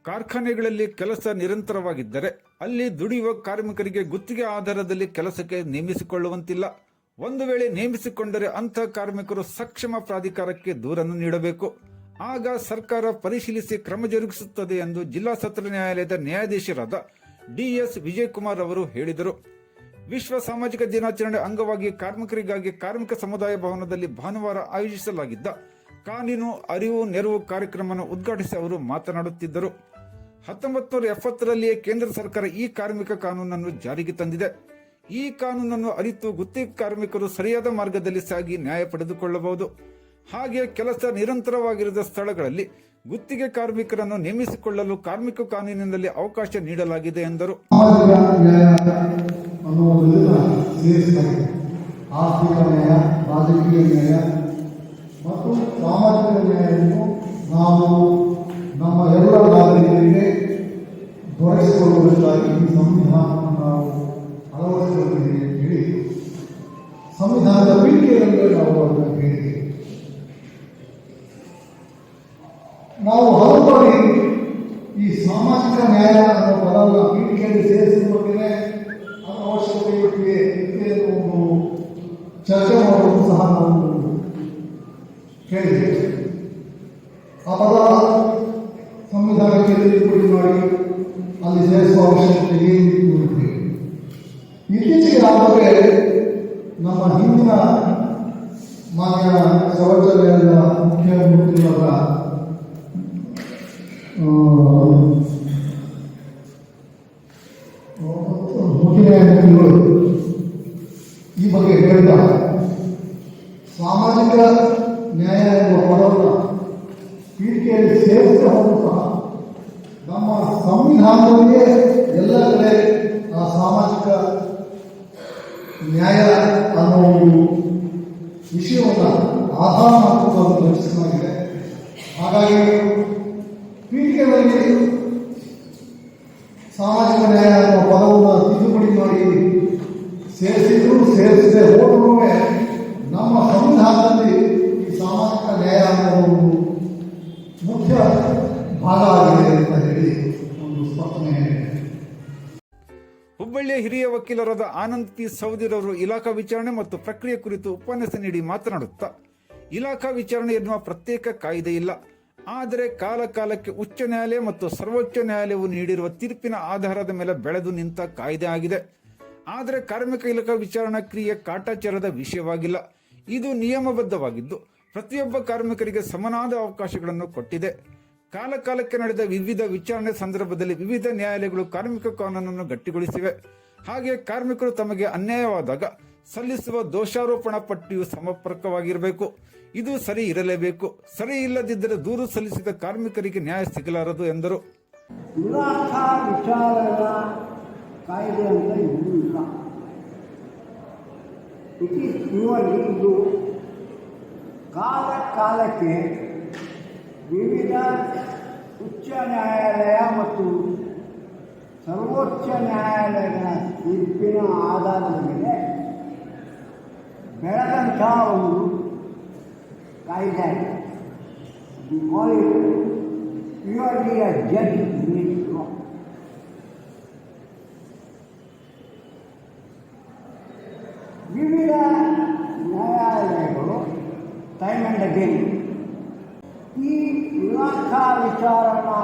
ಕಾರ್ಖಾನೆಗಳಲ್ಲಿ ಕೆಲಸ ನಿರಂತರವಾಗಿದ್ದರೆ ಅಲ್ಲಿ ದುಡಿಯುವ ಕಾರ್ಮಿಕರಿಗೆ ಗುತ್ತಿಗೆ ಆಧಾರದಲ್ಲಿ ಕೆಲಸಕ್ಕೆ ನೇಮಿಸಿಕೊಳ್ಳುವಂತಿಲ್ಲ. ಒಂದು ವೇಳೆ ನೇಮಿಸಿಕೊಂಡರೆ ಅಂಥ ಕಾರ್ಮಿಕರು ಸಕ್ಷಮ ಪ್ರಾಧಿಕಾರಕ್ಕೆ ದೂರನ್ನು ನೀಡಬೇಕು. ಆಗ ಸರ್ಕಾರ ಪರಿಶೀಲಿಸಿ ಕ್ರಮ ಜರುಗಿಸುತ್ತದೆ ಎಂದು ಜಿಲ್ಲಾ ಸತ್ರ ನ್ಯಾಯಾಲಯದ ನ್ಯಾಯಾಧೀಶರಾದ ಡಿಎಸ್ ವಿಜಯಕುಮಾರ್ ಅವರು ಹೇಳಿದರು. ವಿಶ್ವ ಸಾಮಾಜಿಕ ದಿನಾಚರಣೆ ಅಂಗವಾಗಿ ಕಾರ್ಮಿಕರಿಗಾಗಿ ಕಾರ್ಮಿಕ ಸಮುದಾಯ ಭವನದಲ್ಲಿ ಭಾನುವಾರ ಆಯೋಜಿಸಲಾಗಿದ್ದ ಕಾನೂನು ಅರಿವು ನೆರವು ಕಾರ್ಯಕ್ರಮವನ್ನು ಉದ್ಘಾಟಿಸಿ ಅವರು ಮಾತನಾಡುತ್ತಿದ್ದರು. 1970ರಲ್ಲಿಯೇ ಕೇಂದ್ರ ಸರ್ಕಾರ ಈ ಕಾರ್ಮಿಕ ಕಾನೂನನ್ನು ಜಾರಿಗೆ ತಂದಿದೆ. ಈ ಕಾನೂನನ್ನು ಅರಿತು ಗುತ್ತಿಗೆ ಕಾರ್ಮಿಕರು ಸರಿಯಾದ ಮಾರ್ಗದಲ್ಲಿ ಸಾಗಿ ನ್ಯಾಯ ಪಡೆದುಕೊಳ್ಳಬಹುದು. ಹಾಗೆ ಕೆಲಸ ನಿರಂತರವಾಗಿರದ ಸ್ಥಳಗಳಲ್ಲಿ ಗುತ್ತಿಗೆ ಕಾರ್ಮಿಕರನ್ನು ನೇಮಿಸಿಕೊಳ್ಳಲು ಕಾರ್ಮಿಕ ಕಾನೂನಿನಲ್ಲಿ ಅವಕಾಶ ನೀಡಲಾಗಿದೆ ಎಂದರು. ಆರ್ಥಿಕ ನ್ಯಾಯ, ರಾಜಕೀಯ ನ್ಯಾಯ ಮತ್ತು ಸಾಮಾಜಿಕ ನ್ಯಾಯವನ್ನು ನಾವು ನಮ್ಮ ಎಲ್ಲ ನಾಗರಿಕರಿಗೆ ದೊರಕಿಸಿಕೊಳ್ಳುವುದಕ್ಕಾಗಿ ಈ ಸಂವಿಧಾನವನ್ನು ನಾವು ಅಳವಡಿಸಿಕೊಂಡಿದ್ದೇವೆ ಅಂತ ಹೇಳಿ ಸಂವಿಧಾನದ ಪೀಠಿಕೆಯಲ್ಲಿ ನಾವು ಅದನ್ನು ಹೇಳಿದ್ದೇವೆ. ನಾವು ಹಲವು ಬಾರಿ ಈ ಸಾಮಾಜಿಕ ನ್ಯಾಯ ಅನ್ನೋ ಪದವನ್ನು ಪೀಠಿಕೆಯಲ್ಲಿ ಸೇರಿಸಿಕೊಂಡೇ ಅದರ ಅವಶ್ಯಕತೆ ಒಂದು ಚರ್ಚೆ ಮಾಡುವುದು ಸಹ ನಾವು ಕೇಳಿದ್ದೇವೆ. ಆ ಪದ ಸಂವಿಧಾನಕ್ಕೆ ತಿದ್ದುಪಡಿ ಮಾಡಿ ಅಲ್ಲಿ ಸೇರಿಸುವ ಅವಶ್ಯಕತೆ ಏನಿತ್ತು. ಇತ್ತೀಚೆಗೆ ಆದರೆ ನಮ್ಮ ಹಿಂದಿನ ಮಾನ್ಯ ಸರ್ವೋಚ್ಚ ನ್ಯಾಯಾಲಯದ ಮುಖ್ಯಮಂತ್ರಿಯವರ ಮುಖ್ಯ ನ್ಯಾಯಮೂರ್ತಿಗಳು ಈ ಬಗ್ಗೆ ಹೇಳಿದ ಸಾಮಾಜಿಕ ನ್ಯಾಯ ಎಂಬ ಪದವನ್ನು ಪೀಠಿಕೆಯಲ್ಲಿ ಸೇರಿಸಿದ ಸಹ ನಮ್ಮ ಸಂವಿಧಾನದಲ್ಲಿಯೇ ಎಲ್ಲ ಕಡೆ ಆ ಸಾಮಾಜಿಕ ನ್ಯಾಯ ಅನ್ನೋ ಒಂದು ವಿಷಯವನ್ನು ಆಧಾರ ಮಾಡಿಕೊಂಡು ರಚಿಸಲಾಗಿದೆ. ಹಾಗಾಗಿ ಪೀಠಿಕೆಯಲ್ಲಿ ಸಾಮಾಜಿಕ ನ್ಯಾಯ ಅನ್ನೋ ಪದವನ್ನು ತಿದ್ದುಪಡಿ ಮಾಡಿ ಸೇರಿಸದೆ ಹೋದರೂ ನಮ್ಮ ಸಂವಿಧಾನದಲ್ಲಿ ಈ ಸಾಮಾಜಿಕ ನ್ಯಾಯ ಅನ್ನೋ ಒಂದು ಮುಖ್ಯ ಭಾಗ ಆಗಿದೆ ಅಂತ ಹೇಳಿ ಒಂದು ಸ್ಪಷ್ಟನೆ. ಹುಬ್ಬಳ್ಳಿಯ ಹಿರಿಯ ವಕೀಲರಾದ ಆನಂದ್ ಪಿ ಸೌದಿರವರು ಇಲಾಖಾ ವಿಚಾರಣೆ ಮತ್ತು ಪ್ರಕ್ರಿಯೆ ಕುರಿತು ಉಪನ್ಯಾಸ ನೀಡಿ ಮಾತನಾಡುತ್ತಾ, ಇಲಾಖಾ ವಿಚಾರಣೆ ಎನ್ನುವ ಪ್ರತ್ಯೇಕ ಕಾಯ್ದೆ ಇಲ್ಲ. ಆದರೆ ಕಾಲಕ್ಕೆ ಉಚ್ಚ ನ್ಯಾಯಾಲಯ ಮತ್ತು ಸರ್ವೋಚ್ಚ ನ್ಯಾಯಾಲಯವು ನೀಡಿರುವ ತೀರ್ಪಿನ ಆಧಾರದ ಮೇಲೆ ಬೆಳೆದು ನಿಂತ ಕಾಯ್ದೆ ಆಗಿದೆ. ಆದರೆ ಕಾರ್ಮಿಕ ಇಲಾಖಾ ವಿಚಾರಣಾ ಕ್ರಿಯೆ ಕಾಟಾಚಾರದ ವಿಷಯವಾಗಿಲ್ಲ. ಇದು ನಿಯಮಬದ್ಧವಾಗಿದ್ದು ಪ್ರತಿಯೊಬ್ಬ ಕಾರ್ಮಿಕರಿಗೆ ಸಮನಾದ ಅವಕಾಶಗಳನ್ನು ಕೊಟ್ಟಿದೆ. ಕಾಲಕ್ಕೆ ನಡೆದ ವಿವಿಧ ವಿಚಾರಣೆ ಸಂದರ್ಭದಲ್ಲಿ ವಿವಿಧ ನ್ಯಾಯಾಲಯಗಳು ಕಾರ್ಮಿಕ ಕಾನೂನನ್ನು ಗಟ್ಟಿಗೊಳಿಸಿವೆ. ಹಾಗೆ ಕಾರ್ಮಿಕರು ತಮಗೆ ಅನ್ಯಾಯವಾದಾಗ ಸಲ್ಲಿಸುವ ದೋಷಾರೋಪಣಾ ಪಟ್ಟಿಯು ಸಮರ್ಪಕವಾಗಿರಬೇಕು. ಇದು ಸರಿ ಇರಲೇಬೇಕು. ಸರಿ ಇಲ್ಲದಿದ್ದರೆ ದೂರು ಸಲ್ಲಿಸಿದ ಕಾರ್ಮಿಕರಿಗೆ ನ್ಯಾಯ ಸಿಗಲಾರದು ಎಂದರು. ಇಲಾಖಾ ವಿಚಾರಗಳ ಕಾಯ್ದೆ ಅಂತ ಇನ್ನೂ ಇಲ್ಲ. ಇದು ಕಾಲಕ್ಕೆ ವಿವಿಧ ಉಚ್ಚ ನ್ಯಾಯಾಲಯ ಮತ್ತು ಸರ್ವೋಚ್ಚ ನ್ಯಾಯಾಲಯಗಳ ತೀರ್ಪಿನ ಆಧಾರದ ಮೇಲೆ ಬೆಳೆದಂಥ ಒಂದು ಕಾಯ್ದೆ. ಪ್ಯೂರ್ಲಿ ಅ ಜಡ್ಜ್ ಮಿನಿಸ್ಟ್ರು. ವಿವಿಧ ನ್ಯಾಯಾಲಯಗಳು ಟೈಮ್ ಆ್ಯಂಡ್ ಅಗೇನ್ ಈ ಇಲಾಖಾ ವಿಚಾರಣಾ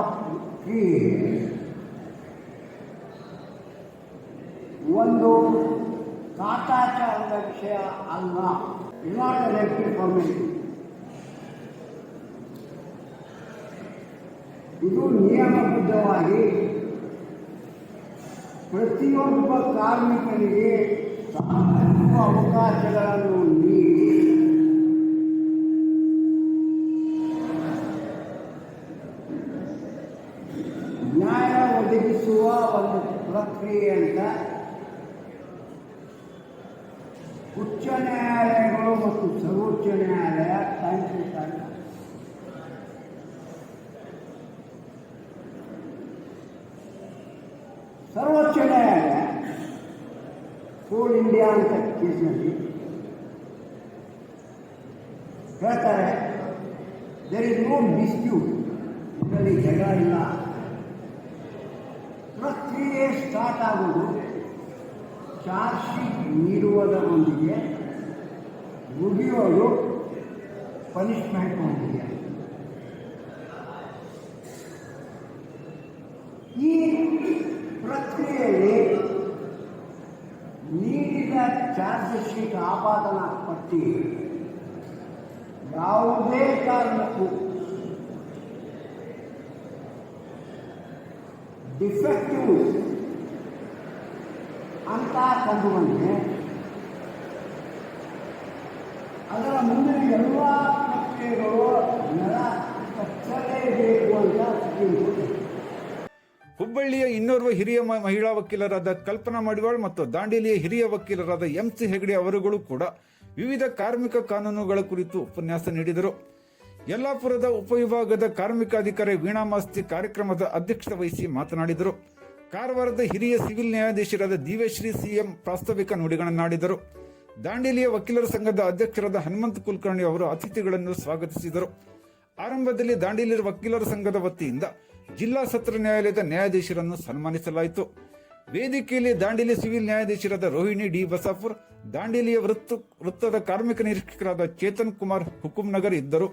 ಕ್ರಿಯೆ ಒಂದು ಕಾಟಾಚಾರದ ವಿಷಯ ಅಲ್ಲ. Not elected formality. ಇದು ನಿಯಮಬದ್ಧವಾಗಿ ಪ್ರತಿಯೊಬ್ಬ ಕಾರ್ಮಿಕನಿಗೆ ಸಾಕಷ್ಟು ಅವಕಾಶಗಳನ್ನು ನೀಡಿ ನ್ಯಾಯ ಒದಗಿಸುವ ಒಂದು ಪ್ರಕ್ರಿಯೆ ಅಂತ ಉಚ್ಚ ನ್ಯಾಯಾಲಯಗಳು ಮತ್ತು ಸರ್ವೋಚ್ಚ ನ್ಯಾಯಾಲಯ ಕಾಯ್ದಿರಿಸಿದ್ದಾರೆ. ಸರ್ವೋಚ್ಚ ನ್ಯಾಯಾಲಯ ಕೋಲ್ ಇಂಡಿಯಾ ಅಂತ ಕೇಸಿನಲ್ಲಿ ಹೇಳ್ತಾರೆ, ದೇರ್ ಇಸ್ ನೋ ಡಿಸ್ಪ್ಯೂಟ್, ಇದರಲ್ಲಿ ಜಗಳ ಇಲ್ಲ. ಸ್ಟಾರ್ಟ್ ಆಗುವುದು ಚಾರ್ಜ್ ಶೀಟ್ ನೀಡುವುದರೊಂದಿಗೆ ಮುಗಿಯೋದು ಪನಿಷ್ಮೆಂಟ್ನೊಂದಿಗೆ. ಈ ಪ್ರಕ್ರಿಯೆಯಲ್ಲಿ ನೀಡಿದ ಚಾರ್ಜ್ ಶೀಟ್ ಆಪಾದನ ಪಟ್ಟಿ ಯಾವುದೇ ಕಾರಣಕ್ಕೂ ಡಿಫೆಕ್ಟಿವ್ ಅಂತ ಕಂಡುಬಂದರೆ ಅದರ ಮುಂದಿನ ಎಲ್ಲ ಪ್ರಕ್ರಿಯೆಗಳು ನೆಲ ಕಚ್ಚಲೇಬೇಕು ಅಂತ ಸುಪ್ರೀಂ ಕೋರ್ಟ್. ಹುಬ್ಬಳ್ಳಿಯ ಇನ್ನೋರ್ವ ಹಿರಿಯ ಮಹಿಳಾ ವಕೀಲರಾದ ಕಲ್ಪನಾ ಮಡಿವಾಳ್ ಮತ್ತು ದಾಂಡೇಲಿಯ ಹಿರಿಯ ವಕೀಲರಾದ MC ಹೆಗಡೆ ಅವರುಗಳು ಕೂಡ ವಿವಿಧ ಕಾರ್ಮಿಕ ಕಾನೂನುಗಳ ಕುರಿತು ಉಪನ್ಯಾಸ ನೀಡಿದರು. ಯಲ್ಲಾಪುರದ ಉಪವಿಭಾಗದ ಕಾರ್ಮಿಕ ಅಧಿಕಾರಿ ವೀಣಾ ಮಾಸ್ತಿ ಕಾರ್ಯಕ್ರಮದ ಅಧ್ಯಕ್ಷತೆ ವಹಿಸಿ ಮಾತನಾಡಿದರು. ಕಾರವಾರದ ಹಿರಿಯ ಸಿವಿಲ್ ನ್ಯಾಯಾಧೀಶರಾದ ದಿವ್ಯಶ್ರೀ CM ಪ್ರಾಸ್ತಾವಿಕ ನುಡಿಗಳನ್ನಾಡಿದರು. ದಾಂಡೇಲಿಯ ವಕೀಲರ ಸಂಘದ ಅಧ್ಯಕ್ಷರಾದ ಹನುಮಂತ ಕುಲಕರ್ಣಿ ಅವರು ಅತಿಥಿಗಳನ್ನು ಸ್ವಾಗತಿಸಿದರು. ಆರಂಭದಲ್ಲಿ ದಾಂಡೇಲಿ ವಕೀಲರ ಸಂಘದ ವತಿಯಿಂದ ಜಿಲ್ಲಾ ಸತ್ರ ನ್ಯಾಯಾಲಯದ ನ್ಯಾಯಾಧೀಶರನ್ನು ಸನ್ಮಾನಿಸಲಾಯಿತು. ವೇದಿಕೆಯಲ್ಲಿ ದಾಂಡೇಲಿ ಸಿವಿಲ್ ನ್ಯಾಯಾಧೀಶರಾದ ರೋಹಿಣಿ D. ಬಸಾಪುರ್, ದಾಂಡೇಲಿಯ ವೃತ್ತದ ಕಾರ್ಮಿಕ ನಿರೀಕ್ಷಕರಾದ ಚೇತನ್ ಕುಮಾರ್ ಹುಕುಂನಗರ್ ಇದ್ದರು.